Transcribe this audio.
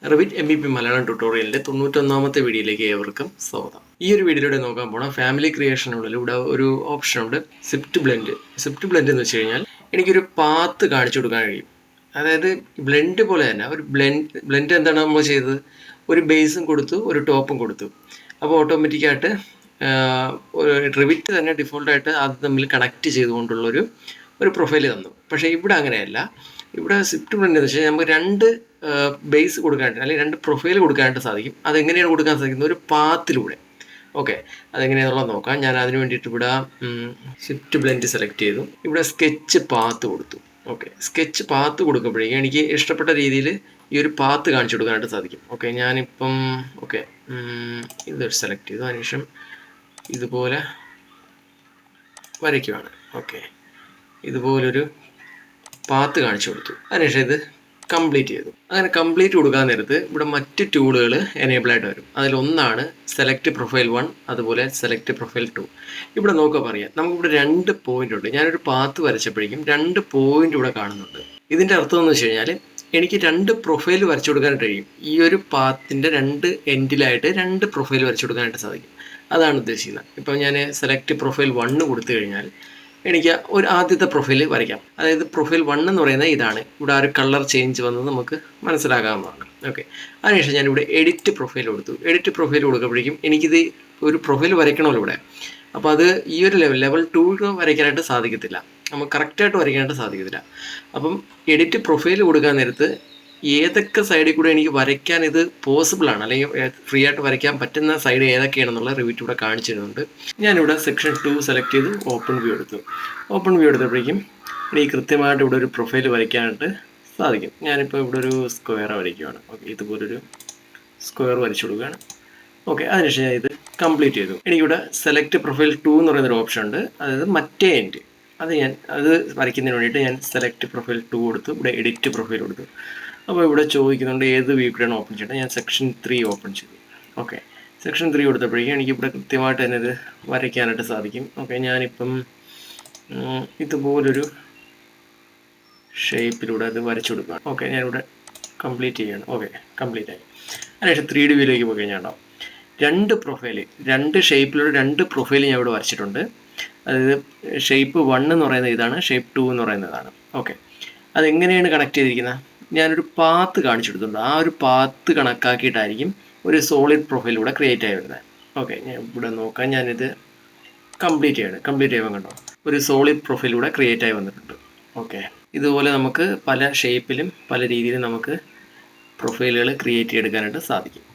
Revit MVP Malayalam ട്യൂട്ടോറിയലിന്റെ 91ാമത്തെ വീഡിയോയിലേക്ക് ഏവർക്കും സ്വാഗതം. ഈ ഒരു വീഡിയോയിലൂടെ നോക്കാൻ പോണ ഫാമിലി ക്രിയേഷനുള്ളിൽ ഇവിടെ ഒരു ഓപ്ഷൻ ഉണ്ട്, സ്വിഫ്റ്റ് ബ്ലെൻഡ്. സ്വിഫ്റ്റ് ബ്ലെൻഡ് എന്ന് വെച്ച് കഴിഞ്ഞാൽ എനിക്കൊരു പാത്ത് കാണിച്ചു കൊടുക്കാൻ കഴിയും. അതായത് ബ്ലെൻഡ് പോലെ തന്നെ ഒരു ബ്ലെൻഡ് എന്താണ് നമ്മൾ ചെയ്തത്, ഒരു ബേസും കൊടുത്തു, ഒരു ടോപ്പും കൊടുത്തു. അപ്പോൾ ഓട്ടോമാറ്റിക്കായിട്ട് റിവിറ്റ് തന്നെ ഡിഫോൾട്ടായിട്ട് അത് തമ്മിൽ കണക്ട് ചെയ്തുകൊണ്ടുള്ളൊരു പ്രൊഫൈൽ തന്നു. പക്ഷേ ഇവിടെ അങ്ങനെയല്ല. ഇവിടെ സ്വിഫ്റ്റ് ബ്ലെൻഡ് എന്ന് വെച്ചാൽ നമുക്ക് രണ്ട് ബേസ് കൊടുക്കാനായിട്ട് അല്ലെങ്കിൽ രണ്ട് പ്രൊഫൈൽ കൊടുക്കാനായിട്ട് സാധിക്കും. അതെങ്ങനെയാണ് കൊടുക്കാൻ സാധിക്കുന്നത്? ഒരു പാത്തിലൂടെ. ഓക്കെ, അതെങ്ങനെയാണെന്നുള്ളത് നോക്കാം. ഞാൻ അതിന് വേണ്ടിയിട്ട് ഇവിടെ സ്വിഫ്റ്റ് ബ്ലെൻഡ് സെലക്ട് ചെയ്തു. ഇവിടെ സ്കെച്ച് പാത്ത് കൊടുത്തു. ഓക്കെ, സ്കെച്ച് പാത്ത് കൊടുക്കുമ്പോഴേക്കും എനിക്ക് ഇഷ്ടപ്പെട്ട രീതിയിൽ ഈ ഒരു പാത്ത് കാണിച്ചു കൊടുക്കാനായിട്ട് സാധിക്കും. ഓക്കെ, ഞാനിപ്പം ഇത് സെലക്ട് ചെയ്തു. അതിനുശേഷം ഇതുപോലെ വരയ്ക്കുവാണ്. ഓക്കെ, ഇതുപോലൊരു പാത്ത് കാണിച്ചു കൊടുത്തു. അതിനുശേഷം ഇത് കംപ്ലീറ്റ് ചെയ്തു. അങ്ങനെ കംപ്ലീറ്റ് കൊടുക്കാൻ നേരത്ത് ഇവിടെ മറ്റ് ടൂളുകൾ എനേബിൾ ആയിട്ട് വരും. അതിലൊന്നാണ് സെലക്ട് പ്രൊഫൈൽ 1, അതുപോലെ സെലക്ട് പ്രൊഫൈൽ 2. ഇവിടെ നോക്കുക പറയാം, നമുക്കിവിടെ 2 പോയിന്റ് ഉണ്ട്. ഞാനൊരു പാത്ത് വരച്ചപ്പോഴേക്കും 2 പോയിന്റ് ഇവിടെ കാണുന്നുണ്ട്. ഇതിൻ്റെ അർത്ഥം എന്ന് വെച്ച് കഴിഞ്ഞാൽ എനിക്ക് 2 പ്രൊഫൈൽ വരച്ചു കൊടുക്കാനായിട്ട് കഴിയും. ഈ ഒരു പാത്തിൻ്റെ 2 എൻഡിലായിട്ട് 2 പ്രൊഫൈൽ വരച്ചു കൊടുക്കാനായിട്ട് സാധിക്കും. അതാണ് ഉദ്ദേശിക്കുന്നത്. ഇപ്പോൾ ഞാൻ സെലക്ട് പ്രൊഫൈൽ 1 കൊടുത്തു കഴിഞ്ഞാൽ എനിക്ക് ഒരു ആദ്യത്തെ പ്രൊഫൈൽ വരയ്ക്കാം. അതായത് പ്രൊഫൈൽ 1 എന്ന് പറയുന്നത് ഇതാണ്. ഇവിടെ ആ ഒരു കളർ ചേഞ്ച് വന്നത് നമുക്ക് മനസ്സിലാകാവുന്നതാണ്. ഓക്കെ, അതിനുശേഷം ഞാനിവിടെ എഡിറ്റ് പ്രൊഫൈൽ കൊടുത്തു. എഡിറ്റ് പ്രൊഫൈൽ കൊടുക്കുമ്പോഴേക്കും എനിക്കിത് ഒരു പ്രൊഫൈൽ വരയ്ക്കണമല്ലോ ഇവിടെ. അപ്പോൾ അത് ഈ ഒരു ലെവൽ 2 വരയ്ക്കാനായിട്ട് സാധിക്കത്തില്ല, നമുക്ക് കറക്റ്റായിട്ട് വരയ്ക്കാനായിട്ട് സാധിക്കത്തില്ല. അപ്പം എഡിറ്റ് പ്രൊഫൈൽ കൊടുക്കാൻ നേരത്ത് ഏതൊക്കെ സൈഡിൽ കൂടെ എനിക്ക് വരയ്ക്കാൻ ഇത് പോസിബിൾ ആണ്, അല്ലെങ്കിൽ ഫ്രീ ആയിട്ട് വരയ്ക്കാൻ പറ്റുന്ന സൈഡ് ഏതൊക്കെയാണെന്നുള്ള റിവിറ്റ് ഇവിടെ കാണിച്ചു തരുന്നുണ്ട്. ഞാനിവിടെ സെക്ഷൻ 2 സെലക്ട് ചെയ്തു, ഓപ്പൺ വ്യൂ എടുത്തു. ഓപ്പൺ വ്യൂ എടുത്തപ്പോഴേക്കും എനിക്ക് കൃത്യമായിട്ട് ഇവിടെ ഒരു പ്രൊഫൈൽ വരയ്ക്കാനായിട്ട് സാധിക്കും. ഞാനിപ്പോൾ ഇവിടെ ഒരു സ്ക്വയർ വരയ്ക്കുകയാണ്. ഓക്കെ, ഇതുപോലൊരു സ്ക്വയർ വരച്ചു കൊടുക്കുകയാണ്. ഓക്കെ, അതിനുശേഷം ഞാൻ ഇത് കംപ്ലീറ്റ് ചെയ്തു. എനിക്കിവിടെ സെലക്ട് പ്രൊഫൈൽ 2 എന്ന് പറയുന്നൊരു ഓപ്ഷൻ ഉണ്ട്, അതായത് മറ്റേ എൻഡ്. അത് വരയ്ക്കുന്നതിന് വേണ്ടിയിട്ട് ഞാൻ സെലക്ട് പ്രൊഫൈൽ 2 കൊടുത്തു. ഇവിടെ എഡിറ്റ് പ്രൊഫൈൽ കൊടുത്തു. അപ്പോൾ ഇവിടെ ചോദിക്കുന്നുണ്ട് ഏത് വ്യൂ കൂടെയാണ് ഓപ്പൺ ചെയ്യേണ്ടത്. ഞാൻ സെക്ഷൻ 3 ഓപ്പൺ ചെയ്തു. ഓക്കെ, സെക്ഷൻ 3 കൊടുത്തപ്പോഴേക്കും എനിക്കിവിടെ കൃത്യമായിട്ട് തന്നെ ഇത് വരയ്ക്കാനായിട്ട് സാധിക്കും. ഓക്കെ, ഞാനിപ്പം ഇതുപോലൊരു ഷേപ്പിലൂടെ അത് വരച്ചു കൊടുക്കുകയാണ്. ഓക്കെ, ഞാനിവിടെ കംപ്ലീറ്റ് ചെയ്യുകയാണ്. ഓക്കെ, കംപ്ലീറ്റ് ആയി. അതിനുശേഷം 3D വ്യൂയിലേക്ക് പോയി കഴിഞ്ഞാൽ ഉണ്ടാവും 2 പ്രൊഫൈല്, 2 ഷേപ്പിലൂടെ 2 പ്രൊഫൈൽ ഞാൻ ഇവിടെ വരച്ചിട്ടുണ്ട്. അതായത് ഷേപ്പ് 1 എന്ന് പറയുന്നത് ഇതാണ്, ഷേപ്പ് 2 എന്ന് പറയുന്നതാണ്. ഓക്കെ, അതെങ്ങനെയാണ് കണക്ട് ചെയ്തിരിക്കുന്നത്? ഞാനൊരു പാത്ത് കാണിച്ചു കൊടുത്തിട്ടുണ്ട്. ആ ഒരു പാത്ത് കണക്കാക്കിയിട്ടായിരിക്കും ഒരു സോളിഡ് പ്രൊഫൈൽ ഇവിടെ ക്രിയേറ്റ് ആയി വരുന്നത്. ഓക്കെ, ഞാൻ ഇവിടെ നോക്കാം. ഞാനിത് കംപ്ലീറ്റ് ചെയ്യുമ്പോൾ കണ്ടോ ഒരു സോളിഡ് പ്രൊഫൈൽ ഇവിടെ ക്രിയേറ്റ് ആയി വന്നിട്ടുണ്ട്. ഓക്കെ, ഇതുപോലെ നമുക്ക് പല ഷേപ്പിലും പല രീതിയിലും നമുക്ക് പ്രൊഫൈലുകൾ ക്രിയേറ്റ് ചെയ്തെടുക്കാനായിട്ട് സാധിക്കും.